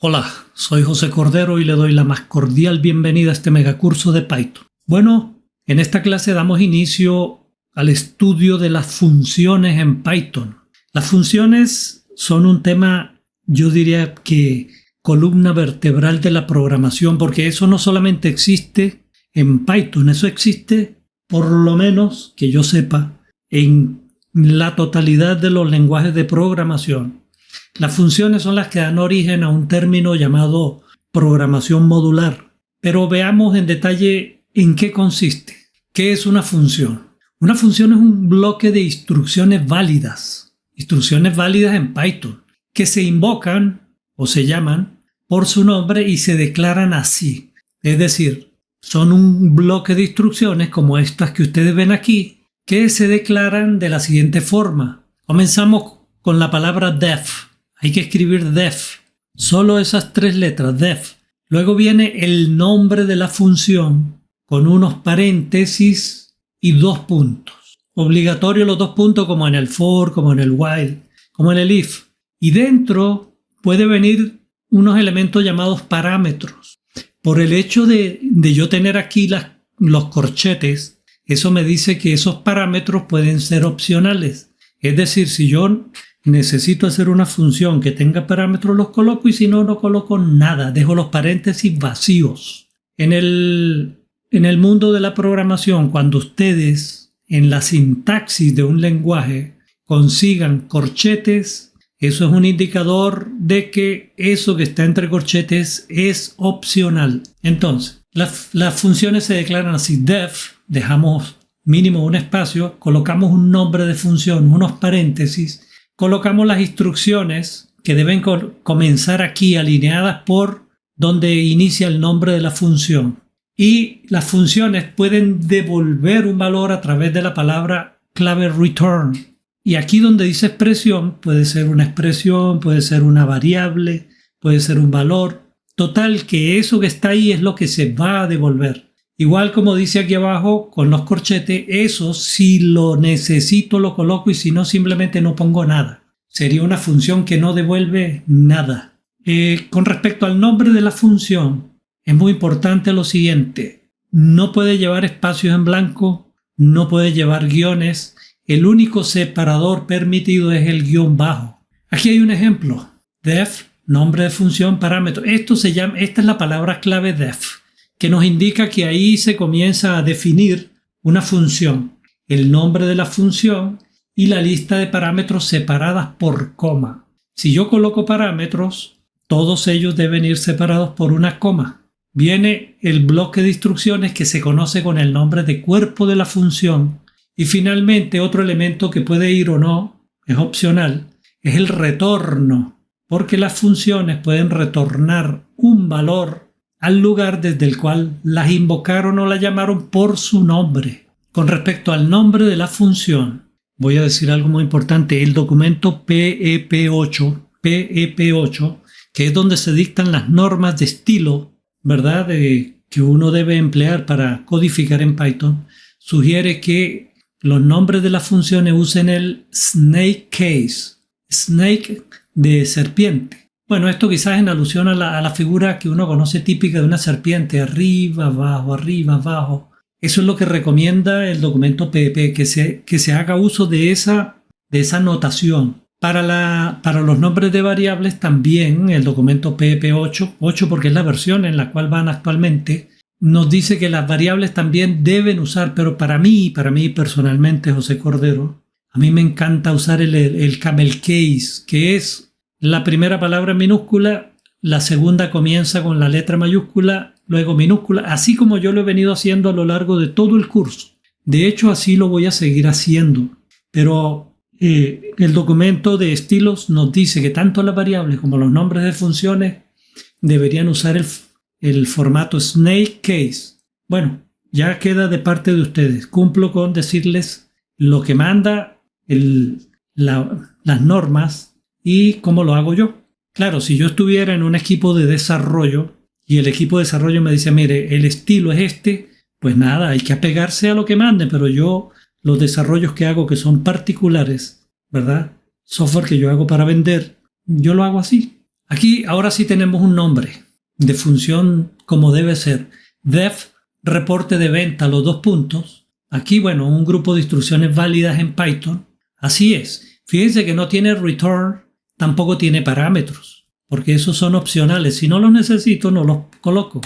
Hola, soy José Cordero y le doy la más cordial bienvenida a este megacurso de Python. Bueno, en esta clase damos inicio al estudio de las funciones en Python. Las funciones son un tema, yo diría que columna vertebral de la programación, porque eso no solamente existe en Python, eso existe, por lo menos que yo sepa, en la totalidad de los lenguajes de programación. Las funciones son las que dan origen a un término llamado programación modular. Pero veamos en detalle en qué consiste. ¿Qué es una función? Una función es un bloque de instrucciones válidas en Python, que se invocan o se llaman por su nombre y se declaran así. Es decir, son un bloque de instrucciones como estas que ustedes ven aquí, que se declaran de la siguiente forma. Comenzamos con la palabra def. Hay que escribir def. Solo esas tres letras, def. Luego viene el nombre de la función con unos paréntesis y 2 puntos. Obligatorio los 2 puntos como en el for, como en el while, como en el if. Y dentro puede venir unos elementos llamados parámetros. Por el hecho de yo tener aquí los corchetes, eso me dice que esos parámetros pueden ser opcionales. Es decir, si yo necesito hacer una función que tenga parámetros, los coloco, y si no, no coloco nada. Dejo los paréntesis vacíos. En el mundo de la programación, cuando ustedes en la sintaxis de un lenguaje consigan corchetes, eso es un indicador de que eso que está entre corchetes es opcional. Entonces, las funciones se declaran así. Def, dejamos mínimo un espacio, colocamos un nombre de función, unos paréntesis, colocamos las instrucciones que deben comenzar aquí alineadas por donde inicia el nombre de la función. Y las funciones pueden devolver un valor a través de la palabra clave return. Y aquí donde dice expresión, puede ser una expresión, puede ser una variable, puede ser un valor. Total, que eso que está ahí es lo que se va a devolver. Igual como dice aquí abajo con los corchetes, eso si lo necesito lo coloco y si no simplemente no pongo nada. Sería una función que no devuelve nada. Con respecto al nombre de la función, es muy importante lo siguiente. No puede llevar espacios en blanco, no puede llevar guiones. El único separador permitido es el guión bajo. Aquí hay un ejemplo. Def, nombre de función, parámetro. Esta es la palabra clave def, que nos indica que ahí se comienza a definir una función, el nombre de la función y la lista de parámetros separadas por coma. Si yo coloco parámetros, todos ellos deben ir separados por una coma. Viene el bloque de instrucciones que se conoce con el nombre de cuerpo de la función. Y finalmente otro elemento que puede ir o no, es opcional, es el retorno, porque las funciones pueden retornar un valor al lugar desde el cual las invocaron o las llamaron por su nombre. Con respecto al nombre de la función, voy a decir algo muy importante. El documento PEP8, que es donde se dictan las normas de estilo, ¿verdad?, que uno debe emplear para codificar en Python, sugiere que los nombres de las funciones usen el snake case. Snake de serpiente. Bueno, esto quizás en alusión a la figura que uno conoce típica de una serpiente, arriba, abajo. Eso es lo que recomienda el documento PEP, que se haga uso de esa notación. Para los nombres de variables también el documento PEP8, 8 porque es la versión en la cual van actualmente, nos dice que las variables también deben usar, pero para mí personalmente, José Cordero, a mí me encanta usar el camel case, que es la primera palabra en minúscula, la segunda comienza con la letra mayúscula, luego minúscula, así como yo lo he venido haciendo a lo largo de todo el curso. De hecho, así lo voy a seguir haciendo. Pero el documento de estilos nos dice que tanto las variables como los nombres de funciones deberían usar el formato snake case. Bueno, ya queda de parte de ustedes. Cumplo con decirles lo que manda las normas y cómo lo hago yo. Claro, si yo estuviera en un equipo de desarrollo y el equipo de desarrollo me dice, mire, el estilo es este, pues nada, hay que apegarse a lo que manden, pero yo, los desarrollos que hago que son particulares, ¿verdad? Software que yo hago para vender, yo lo hago así. Aquí ahora sí tenemos un nombre de función como debe ser. Def, reporte de venta, los 2 puntos. Aquí, bueno, un grupo de instrucciones válidas en Python. Así es. Fíjense que no tiene return, tampoco tiene parámetros, porque esos son opcionales. Si no los necesito, no los coloco.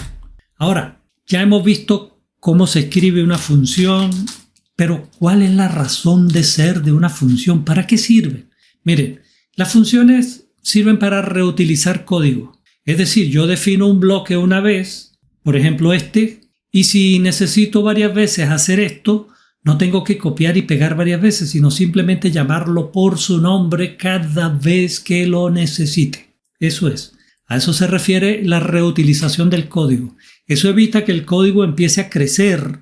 Ahora, ya hemos visto cómo se escribe una función, pero ¿cuál es la razón de ser de una función? ¿Para qué sirve? Miren, las funciones sirven para reutilizar código. Es decir, yo defino un bloque una vez, por ejemplo y si necesito varias veces hacer esto, no tengo que copiar y pegar varias veces, sino simplemente llamarlo por su nombre cada vez que lo necesite. Eso es. A eso se refiere la reutilización del código. Eso evita que el código empiece a crecer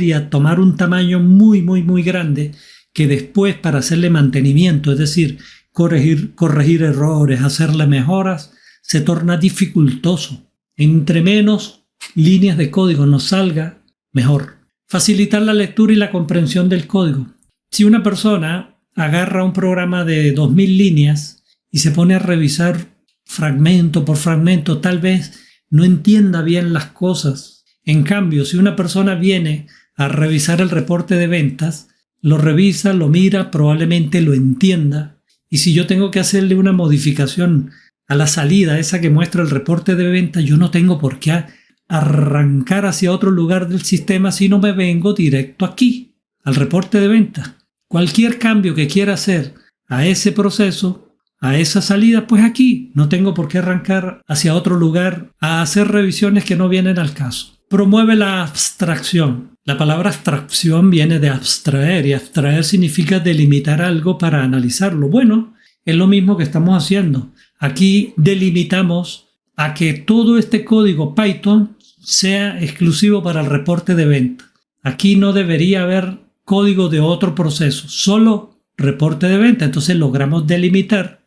y a tomar un tamaño muy, muy, muy grande que después para hacerle mantenimiento, es decir, corregir errores, hacerle mejoras, se torna dificultoso. Entre menos líneas de código nos salga, mejor. Facilitar la lectura y la comprensión del código. Si una persona agarra un programa de 2000 líneas y se pone a revisar fragmento por fragmento, tal vez no entienda bien las cosas. En cambio, si una persona viene a revisar el reporte de ventas, lo revisa, lo mira, probablemente lo entienda. Y si yo tengo que hacerle una modificación a la salida, esa que muestra el reporte de ventas, yo no tengo por qué arrancar hacia otro lugar del sistema si no me vengo directo aquí, al reporte de ventas. Cualquier cambio que quiera hacer a ese proceso, a esa salida, pues aquí no tengo por qué arrancar hacia otro lugar a hacer revisiones que no vienen al caso. Promueve la abstracción. La palabra abstracción viene de abstraer y abstraer significa delimitar algo para analizarlo. Bueno, es lo mismo que estamos haciendo. Aquí delimitamos a que todo este código Python sea exclusivo para el reporte de venta. Aquí no debería haber código de otro proceso, solo reporte de venta. Entonces logramos delimitar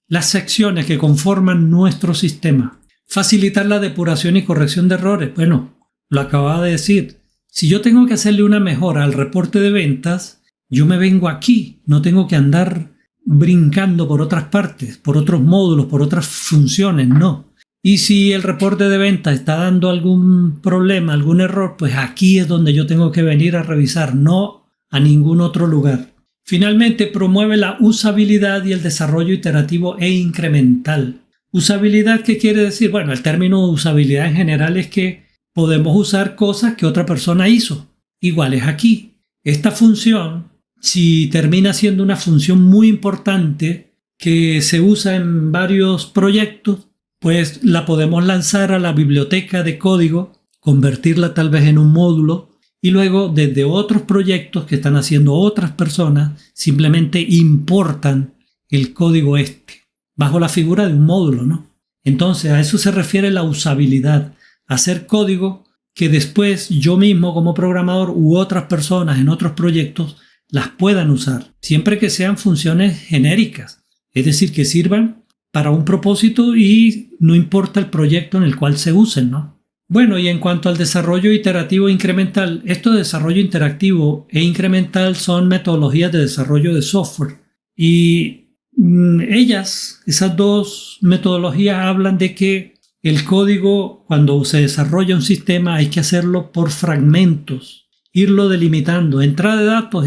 las secciones que conforman nuestro sistema. Facilitar la depuración y corrección de errores. Bueno, lo acababa de decir. Si yo tengo que hacerle una mejora al reporte de ventas, yo me vengo aquí. No tengo que andar brincando por otras partes, por otros módulos, por otras funciones, no. Y si el reporte de ventas está dando algún problema, algún error, pues aquí es donde yo tengo que venir a revisar, no a ningún otro lugar. Finalmente, promueve la usabilidad y el desarrollo iterativo e incremental. ¿Usabilidad qué quiere decir? Bueno, el término usabilidad en general es que podemos usar cosas que otra persona hizo. Igual es aquí. Esta función, si termina siendo una función muy importante que se usa en varios proyectos, pues la podemos lanzar a la biblioteca de código, convertirla tal vez en un módulo y luego desde otros proyectos que están haciendo otras personas simplemente importan el código bajo la figura de un módulo, ¿no? Entonces a eso se refiere la usabilidad, hacer código que después yo mismo como programador u otras personas en otros proyectos las puedan usar, siempre que sean funciones genéricas, es decir, que sirvan para un propósito y no importa el proyecto en el cual se usen, ¿no? Bueno, y en cuanto al desarrollo iterativo e incremental, esto de desarrollo interactivo e incremental son metodologías de desarrollo de software y esas dos metodologías hablan de que el código, cuando se desarrolla un sistema, hay que hacerlo por fragmentos, irlo delimitando, entrada de datos.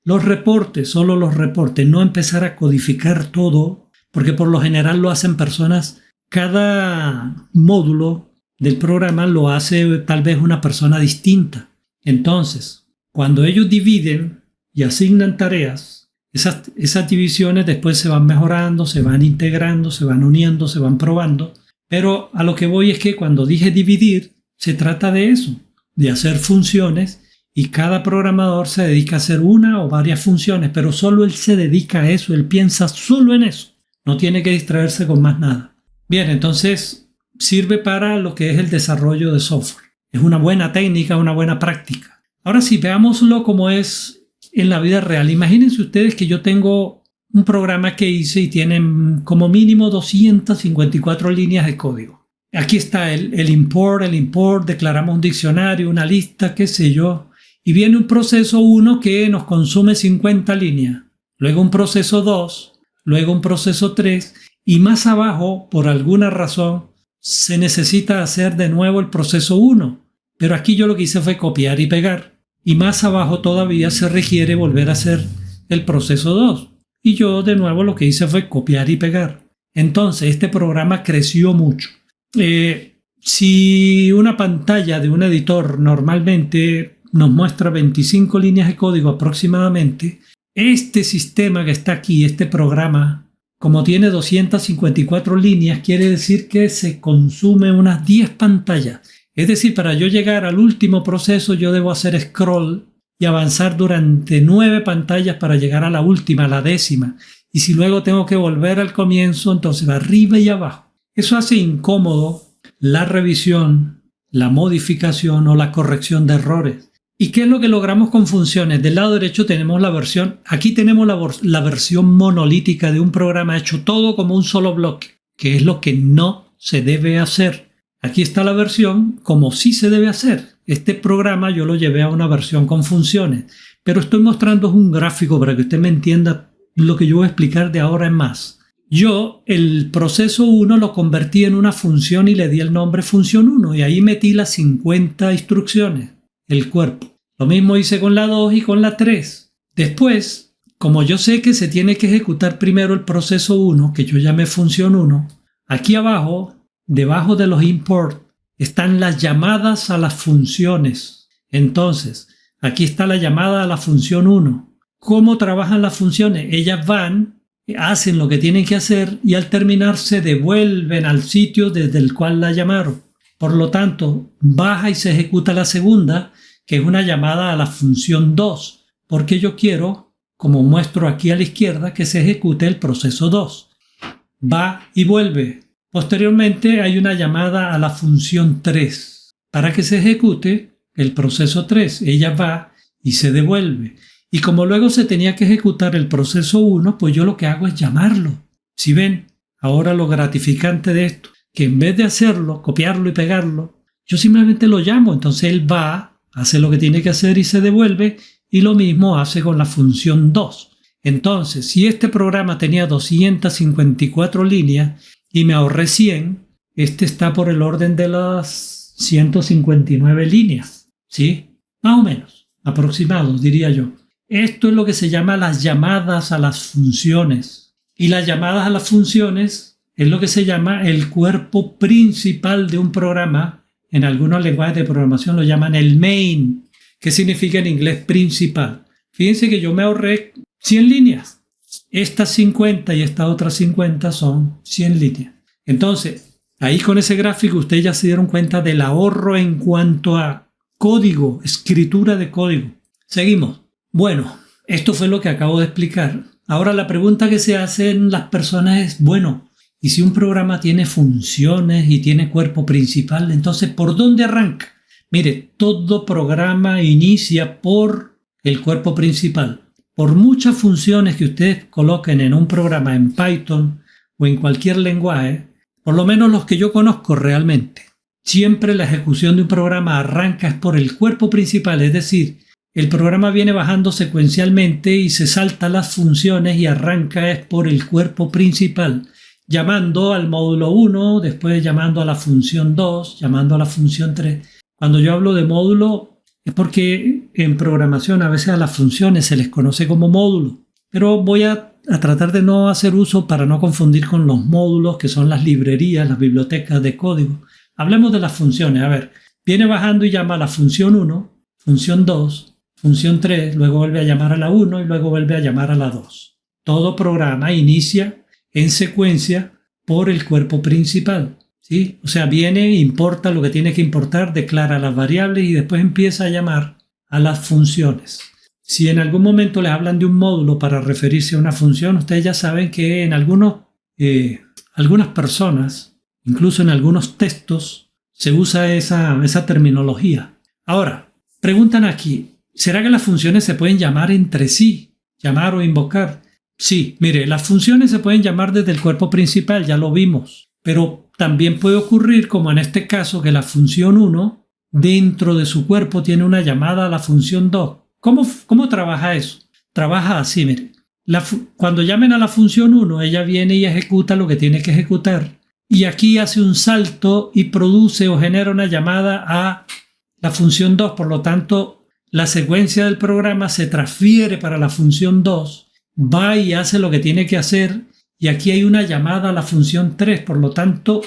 Los reportes, solo los reportes, no empezar a codificar todo, porque por lo general lo hacen personas, cada módulo del programa lo hace tal vez una persona distinta. Entonces, cuando ellos dividen y asignan tareas, esas divisiones después se van mejorando, se van integrando, se van uniendo, se van probando. Pero a lo que voy es que cuando dije dividir, se trata de eso, de hacer funciones y cada programador se dedica a hacer una o varias funciones, pero solo él se dedica a eso, él piensa solo en eso, no tiene que distraerse con más nada. Bien, entonces sirve para lo que es el desarrollo de software. Es una buena técnica, una buena práctica. Ahora sí, veámoslo como es en la vida real. Imagínense ustedes que yo tengo un programa que hice y tiene como mínimo 254 líneas de código. Aquí está el import, declaramos un diccionario, una lista, qué sé yo. Y viene un proceso 1 que nos consume 50 líneas. Luego un proceso 2 luego un proceso 3 y más abajo, por alguna razón, se necesita hacer de nuevo el proceso 1. Pero aquí yo lo que hice fue copiar y pegar. Y más abajo todavía se requiere volver a hacer el proceso 2. Y yo de nuevo lo que hice fue copiar y pegar. Entonces este programa creció mucho. Si una pantalla de un editor normalmente nos muestra 25 líneas de código aproximadamente, este sistema que está aquí, este programa, como tiene 254 líneas, quiere decir que se consume unas 10 pantallas. Es decir, para yo llegar al último proceso yo debo hacer scroll y avanzar durante 9 pantallas para llegar a la última, a la 10ª. Y si luego tengo que volver al comienzo, entonces arriba y abajo. Eso hace incómodo la revisión, la modificación o la corrección de errores. ¿Y qué es lo que logramos con funciones? Del lado derecho tenemos la versión, aquí tenemos la versión monolítica de un programa hecho todo como un solo bloque, que es lo que no se debe hacer. Aquí está la versión como sí se debe hacer. Este programa yo lo llevé a una versión con funciones, pero estoy mostrando un gráfico para que usted me entienda lo que yo voy a explicar de ahora en más. Yo el proceso 1 lo convertí en una función y le di el nombre función 1 y ahí metí las 50 instrucciones, el cuerpo. Lo mismo hice con la 2 y con la 3. Después, como yo sé que se tiene que ejecutar primero el proceso 1, que yo llamé función 1, aquí abajo, debajo de los import, están las llamadas a las funciones. Entonces, aquí está la llamada a la función 1. ¿Cómo trabajan las funciones? Ellas van, hacen lo que tienen que hacer y al terminar se devuelven al sitio desde el cual la llamaron. Por lo tanto, baja y se ejecuta la segunda, que es una llamada a la función 2, porque yo quiero, como muestro aquí a la izquierda, que se ejecute el proceso 2. Va y vuelve. Posteriormente hay una llamada a la función 3 para que se ejecute el proceso 3. Ella va y se devuelve. Y como luego se tenía que ejecutar el proceso 1, pues yo lo que hago es llamarlo. Si ven, ahora lo gratificante de esto, que en vez de hacerlo, copiarlo y pegarlo, yo simplemente lo llamo. Entonces él va, hace lo que tiene que hacer y se devuelve, y lo mismo hace con la función 2. Entonces, si este programa tenía 254 líneas y me ahorré 100, este está por el orden de las 159 líneas, ¿sí? Más o menos, aproximados, diría yo. Esto es lo que se llama las llamadas a las funciones. Y las llamadas a las funciones es lo que se llama el cuerpo principal de un programa. En algunos lenguajes de programación lo llaman el main, que significa en inglés principal. Fíjense que yo me ahorré 100 líneas. Estas 50 y estas otras 50 son 100 líneas. Entonces, ahí con ese gráfico ustedes ya se dieron cuenta del ahorro en cuanto a código, escritura de código. Seguimos. Bueno, esto fue lo que acabo de explicar. Ahora la pregunta que se hacen las personas es, bueno, ¿y si un programa tiene funciones y tiene cuerpo principal? Entonces, ¿por dónde arranca? Mire, todo programa inicia por el cuerpo principal. Por muchas funciones que ustedes coloquen en un programa en Python o en cualquier lenguaje, por lo menos los que yo conozco realmente, siempre la ejecución de un programa arranca es por el cuerpo principal, es decir, el programa viene bajando secuencialmente y se salta las funciones y arranca es por el cuerpo principal, llamando al módulo 1, después llamando a la función 2, llamando a la función 3. Cuando yo hablo de módulo es porque en programación a veces a las funciones se les conoce como módulo, pero voy a tratar de no hacer uso para no confundir con los módulos que son las librerías, las bibliotecas de código. Hablemos de las funciones. A ver, viene bajando y llama a la función 1, función 2, función 3, luego vuelve a llamar a la 1 y luego vuelve a llamar a la 2. Todo programa inicia en secuencia por el cuerpo principal, ¿sí? O sea, viene, importa lo que tiene que importar, declara las variables y después empieza a llamar a las funciones. Si en algún momento les hablan de un módulo para referirse a una función, ustedes ya saben que en algunas personas, incluso en algunos textos, se usa esa terminología. Ahora, preguntan aquí, ¿será que las funciones se pueden llamar entre sí? ¿Llamar o invocar? Sí, mire, las funciones se pueden llamar desde el cuerpo principal, ya lo vimos. Pero también puede ocurrir, como en este caso, que la función 1, dentro de su cuerpo, tiene una llamada a la función 2. ¿Cómo trabaja eso? Trabaja así, mire. Cuando llamen a la función 1, ella viene y ejecuta lo que tiene que ejecutar. Y aquí hace un salto y produce o genera una llamada a la función 2. Por lo tanto, la secuencia del programa se transfiere para la función 2, va y hace lo que tiene que hacer. Y aquí hay una llamada a la función 3. Por lo tanto,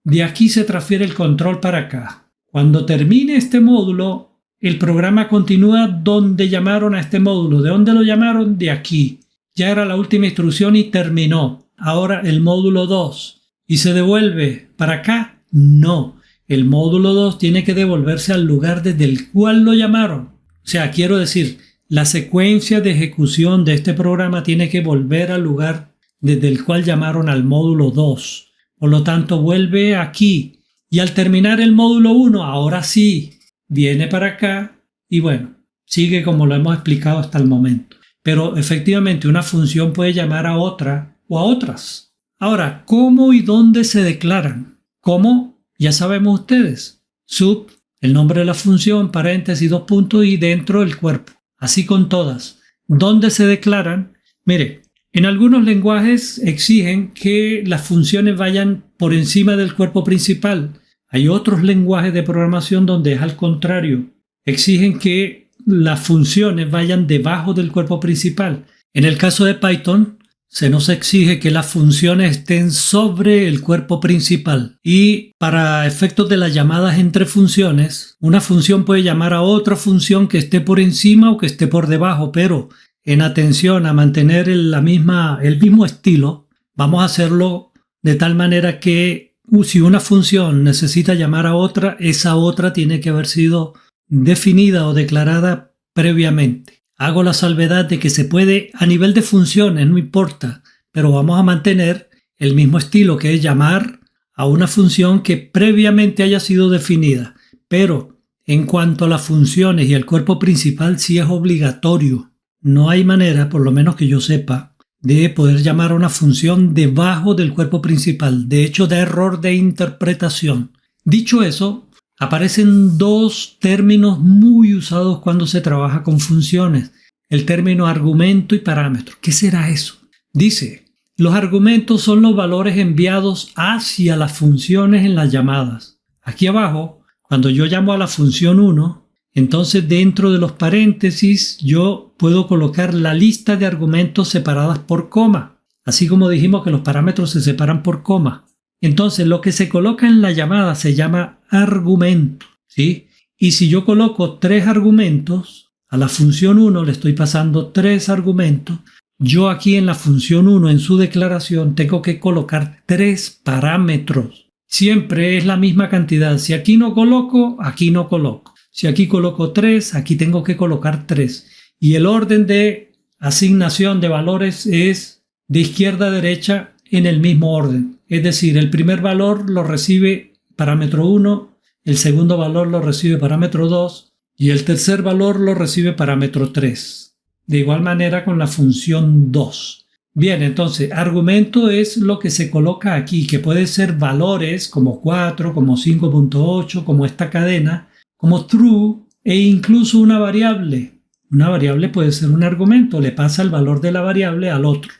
de aquí se transfiere el control para acá. Cuando termine este módulo, el programa continúa donde llamaron a este módulo. ¿De dónde lo llamaron? De aquí. Ya era la última instrucción y terminó. Ahora el módulo 2. ¿Y se devuelve para acá? No. El módulo 2 tiene que devolverse al lugar desde el cual lo llamaron. O sea, quiero decir, la secuencia de ejecución de este programa tiene que volver al lugar desde el cual llamaron al módulo 2. Por lo tanto, vuelve aquí. Y al terminar el módulo 1, ahora sí, viene para acá y bueno, sigue como lo hemos explicado hasta el momento. Pero efectivamente una función puede llamar a otra o a otras. Ahora, ¿cómo y dónde se declaran? ¿Cómo? Ya sabemos ustedes. Sub, el nombre de la función, paréntesis, 2 puntos y dentro el cuerpo. Así con todas. ¿Dónde se declaran? Mire, en algunos lenguajes exigen que las funciones vayan por encima del cuerpo principal. Hay otros lenguajes de programación donde es al contrario. Exigen que las funciones vayan debajo del cuerpo principal. En el caso de Python, se nos exige que las funciones estén sobre el cuerpo principal. Y para efectos de las llamadas entre funciones, una función puede llamar a otra función que esté por encima o que esté por debajo, pero en atención a mantener el mismo estilo, vamos a hacerlo de tal manera que si una función necesita llamar a otra, esa otra tiene que haber sido definida o declarada previamente. Hago la salvedad de que se puede a nivel de funciones, no importa, pero vamos a mantener el mismo estilo, que es llamar a una función que previamente haya sido definida. Pero en cuanto a las funciones y el cuerpo principal, sí es obligatorio. No hay manera, por lo menos que yo sepa, de poder llamar a una función debajo del cuerpo principal. De hecho, da error de interpretación. Dicho eso, aparecen dos términos muy usados cuando se trabaja con funciones. El término argumento y parámetro. ¿Qué será eso? Dice, los argumentos son los valores enviados hacia las funciones en las llamadas. Aquí abajo, cuando yo llamo a la función 1, entonces dentro de los paréntesis yo puedo colocar la lista de argumentos separadas por coma. Así como dijimos que los parámetros se separan por coma. Entonces, lo que se coloca en la llamada se llama argumento, ¿sí? Y si yo coloco 3 argumentos, a la función 1 le estoy pasando 3 argumentos, yo aquí en la función 1, en su declaración, tengo que colocar 3 parámetros. Siempre es la misma cantidad. Si aquí no coloco, aquí no coloco. Si aquí coloco 3, aquí tengo que colocar 3. Y el orden de asignación de valores es de izquierda a derecha en el mismo orden. Es decir, el primer valor lo recibe parámetro 1, el segundo valor lo recibe parámetro 2 y el tercer valor lo recibe parámetro 3. De igual manera con la función 2. Bien, entonces, argumento es lo que se coloca aquí, que puede ser valores como 4, como 5.8, como esta cadena, como true e incluso una variable. Una variable puede ser un argumento, le pasa el valor de la variable al otro.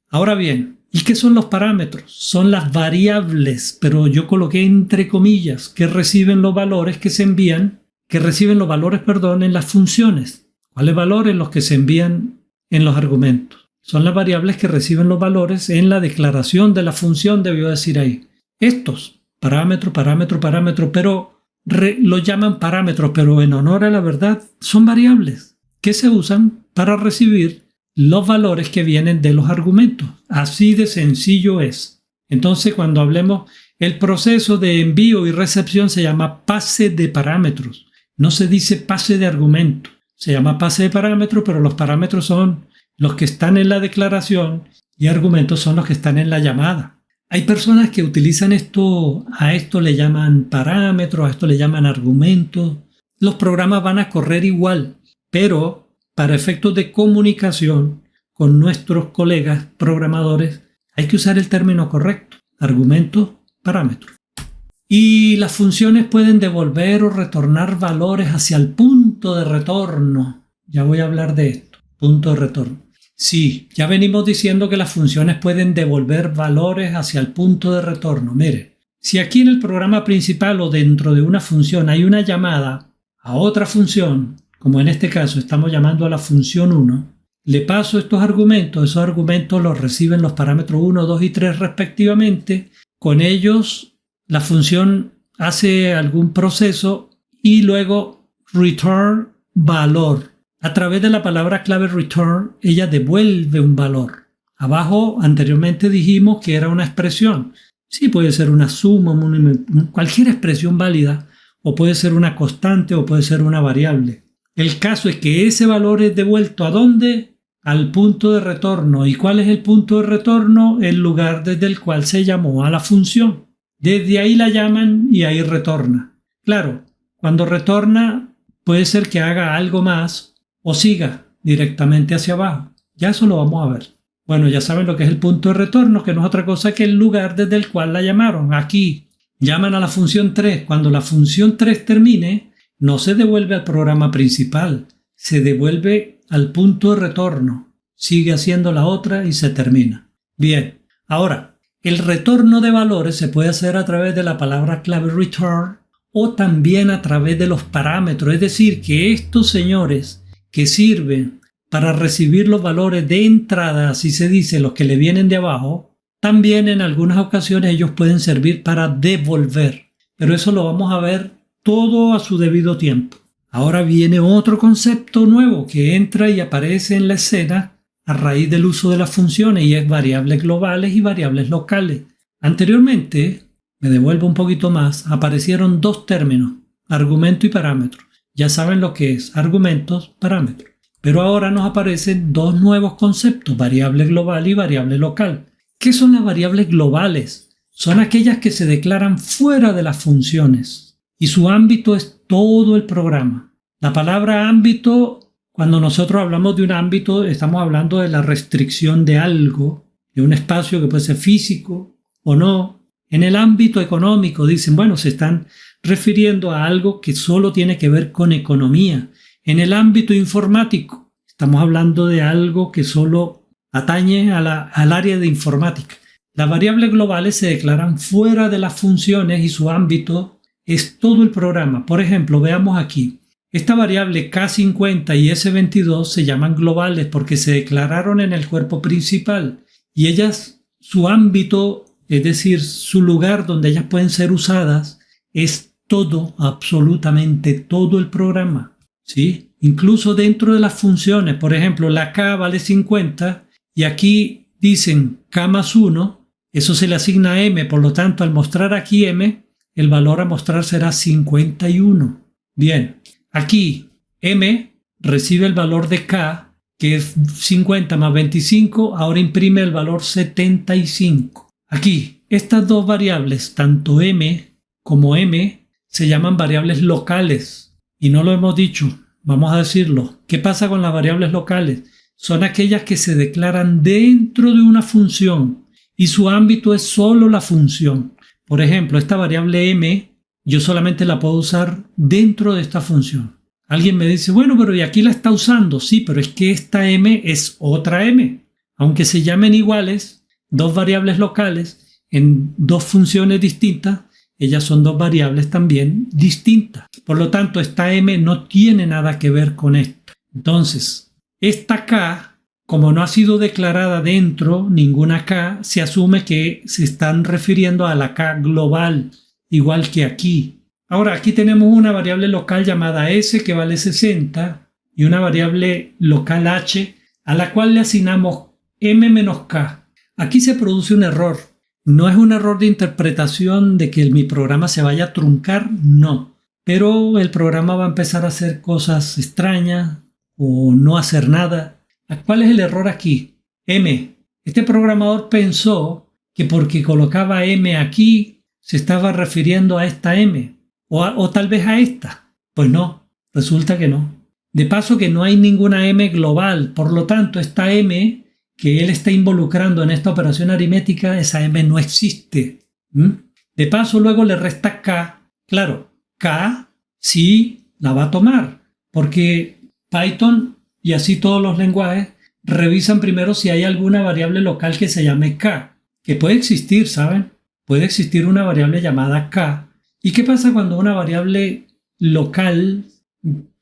Ahora bien, ¿y qué son los parámetros? Son las variables, pero yo coloqué entre comillas, que reciben los valores que se envían, en las funciones. ¿Cuáles valores? Los que se envían en los argumentos. Son las variables que reciben los valores en la declaración de la función, debió decir ahí. Estos, parámetro, pero lo llaman parámetros, pero en honor a la verdad, son variables que se usan para recibir los valores que vienen de los argumentos. Así de sencillo es. Entonces, cuando hablemos, el proceso de envío y recepción se llama pase de parámetros. No se dice pase de argumento. Se llama pase de parámetros, pero los parámetros son los que están en la declaración y argumentos son los que están en la llamada. Hay personas que utilizan esto, a esto le llaman parámetros, a esto le llaman argumentos. Los programas van a correr igual, pero para efectos de comunicación con nuestros colegas programadores hay que usar el término correcto, argumento, parámetro. Y las funciones pueden devolver o retornar valores hacia el punto de retorno. Ya voy a hablar de esto, punto de retorno. Sí, ya venimos diciendo que las funciones pueden devolver valores hacia el punto de retorno. Mire, si aquí en el programa principal o dentro de una función hay una llamada a otra función, como en este caso estamos llamando a la función 1, le paso estos argumentos los reciben los parámetros 1, 2 y 3 respectivamente. Con ellos la función hace algún proceso y luego return valor. A través de la palabra clave return, ella devuelve un valor. Abajo anteriormente dijimos que era una expresión. Sí, puede ser una suma, cualquier expresión válida, o puede ser una constante o puede ser una variable. El caso es que ese valor es devuelto ¿a dónde? Al punto de retorno. ¿Y cuál es el punto de retorno? El lugar desde el cual se llamó a la función. Desde ahí la llaman y ahí retorna. Claro, cuando retorna puede ser que haga algo más o siga directamente hacia abajo. Ya eso lo vamos a ver. Bueno, ya saben lo que es el punto de retorno, que no es otra cosa que el lugar desde el cual la llamaron. Aquí llaman a la función 3. Cuando la función 3 termine, no se devuelve al programa principal, se devuelve al punto de retorno. Sigue haciendo la otra y se termina. Bien, ahora, el retorno de valores se puede hacer a través de la palabra clave return o también a través de los parámetros. Es decir, que estos señores que sirven para recibir los valores de entrada, así se dice, los que le vienen de abajo, también en algunas ocasiones ellos pueden servir para devolver. Pero eso lo vamos a ver todo a su debido tiempo. Ahora viene otro concepto nuevo que entra y aparece en la escena a raíz del uso de las funciones y es variables globales y variables locales. Anteriormente, me devuelvo un poquito más, aparecieron dos términos, argumento y parámetro. Ya saben lo que es argumentos, parámetros. Pero ahora nos aparecen dos nuevos conceptos, variable global y variable local. ¿Qué son las variables globales? Son aquellas que se declaran fuera de las funciones y su ámbito es todo el programa. La palabra ámbito, cuando nosotros hablamos de un ámbito, estamos hablando de la restricción de algo, de un espacio que puede ser físico o no. En el ámbito económico dicen, bueno, se están refiriendo a algo que solo tiene que ver con economía. En el ámbito informático, estamos hablando de algo que solo atañe al área de informática. Las variables globales se declaran fuera de las funciones y su ámbito es todo el programa. Por ejemplo, veamos aquí. Esta variable K50 y S22 se llaman globales porque se declararon en el cuerpo principal y ellas, su ámbito, es decir, su lugar donde ellas pueden ser usadas, es todo, absolutamente todo el programa. ¿Sí? Incluso dentro de las funciones, por ejemplo, la K vale 50 y aquí dicen K más 1, eso se le asigna a M, por lo tanto al mostrar aquí M, el valor a mostrar será 51. Bien, aquí M recibe el valor de K, que es 50 más 25, ahora imprime el valor 75. Aquí, estas dos variables, tanto M como M, se llaman variables locales. Y no lo hemos dicho, vamos a decirlo. ¿Qué pasa con las variables locales? Son aquellas que se declaran dentro de una función y su ámbito es solo la función. Por ejemplo, esta variable m, yo solamente la puedo usar dentro de esta función. Alguien me dice, bueno, pero ¿y aquí la está usando? Sí, pero es que esta m es otra m. Aunque se llamen iguales, dos variables locales en dos funciones distintas, ellas son dos variables también distintas. Por lo tanto, esta m no tiene nada que ver con esto. Entonces, esta k, como no ha sido declarada dentro ninguna k, se asume que se están refiriendo a la k global, igual que aquí. Ahora, aquí tenemos una variable local llamada s que vale 60 y una variable local h a la cual le asignamos m menos k. Aquí se produce un error. No es un error de interpretación de que mi programa se vaya a truncar, no. Pero el programa va a empezar a hacer cosas extrañas o no hacer nada. ¿Cuál es el error aquí? M. Este programador pensó que porque colocaba M aquí se estaba refiriendo a esta M o tal vez a esta. Pues no, resulta que no. De paso que no hay ninguna M global, por lo tanto esta M que él está involucrando en esta operación aritmética, esa m no existe. De paso, luego le resta k. Claro, k sí la va a tomar, porque Python y así todos los lenguajes revisan primero si hay alguna variable local que se llame k, que puede existir, ¿saben? Puede existir una variable llamada k. ¿Y qué pasa cuando una variable local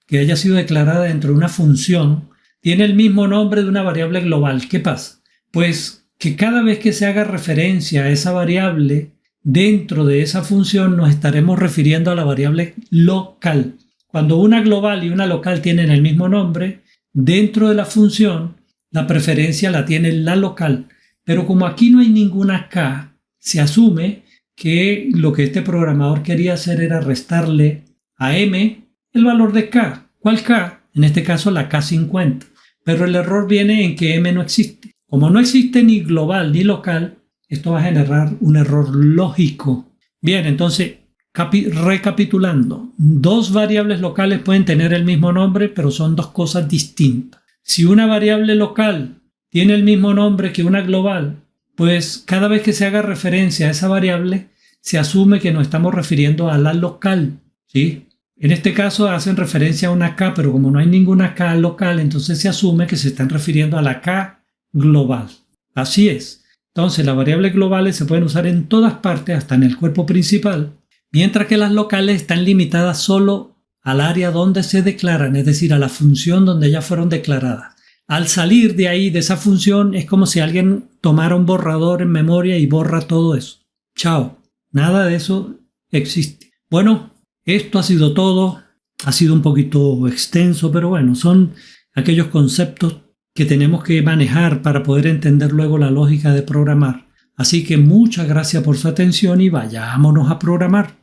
que haya sido declarada dentro de una función tiene el mismo nombre de una variable global? ¿Qué pasa? Pues que cada vez que se haga referencia a esa variable dentro de esa función nos estaremos refiriendo a la variable local. Cuando una global y una local tienen el mismo nombre, dentro de la función la preferencia la tiene la local. Pero como aquí no hay ninguna k, se asume que lo que este programador quería hacer era restarle a m el valor de k. ¿Cuál k? En este caso la k50. Pero el error viene en que m no existe. Como no existe ni global ni local, esto va a generar un error lógico. Bien, entonces, recapitulando. Dos variables locales pueden tener el mismo nombre, pero son dos cosas distintas. Si una variable local tiene el mismo nombre que una global, pues cada vez que se haga referencia a esa variable, se asume que nos estamos refiriendo a la local, ¿sí? En este caso hacen referencia a una k, pero como no hay ninguna k local, entonces se asume que se están refiriendo a la k global. Así es. Entonces las variables globales se pueden usar en todas partes, hasta en el cuerpo principal, mientras que las locales están limitadas solo al área donde se declaran, es decir, a la función donde ellas fueron declaradas. Al salir de ahí, de esa función, es como si alguien tomara un borrador en memoria y borra todo eso. Chao. Nada de eso existe. Bueno, esto ha sido todo. Ha sido un poquito extenso, pero bueno, son aquellos conceptos que tenemos que manejar para poder entender luego la lógica de programar. Así que muchas gracias por su atención y vayámonos a programar.